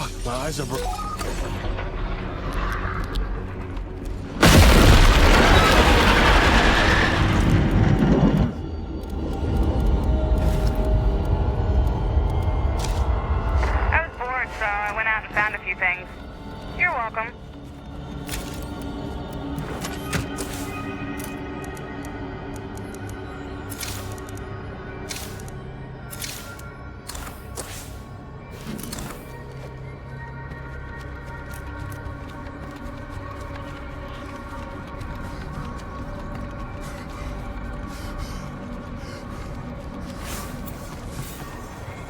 Fuck, my eyes are I was bored, so I went out and found a few things. You're welcome.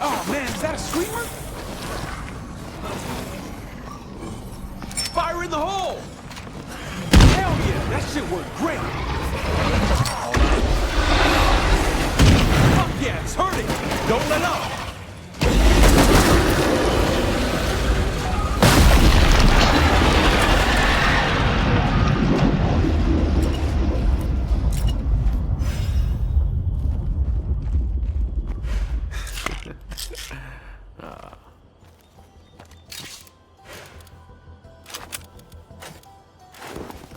Oh man, is that a screamer? Fire in the hole! Hell yeah, that shit worked great! Fuck yeah, it's hurting! Don't let up!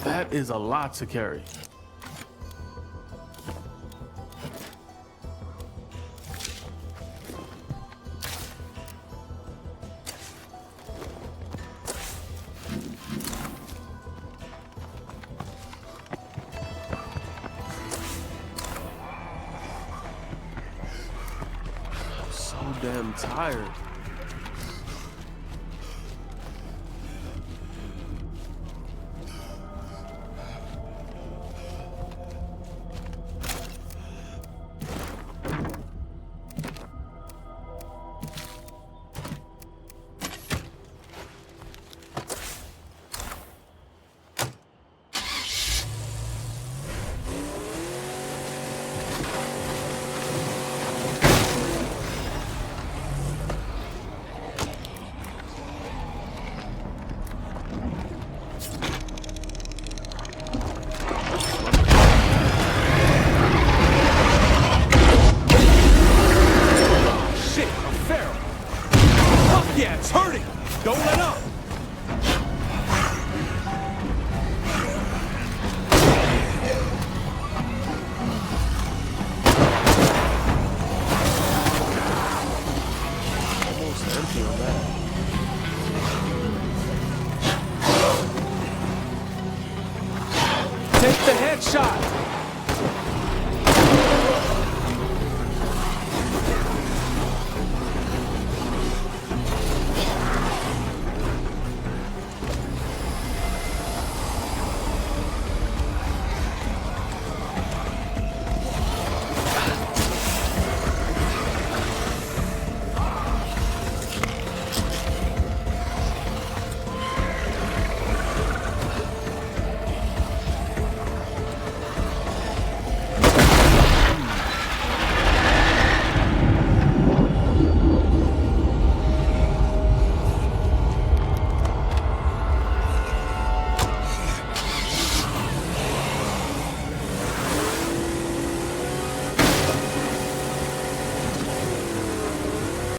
That is a lot to carry. I'm so damn tired. Yeah, it's hurting! Don't let up! Almost empty on that. Take the headshot!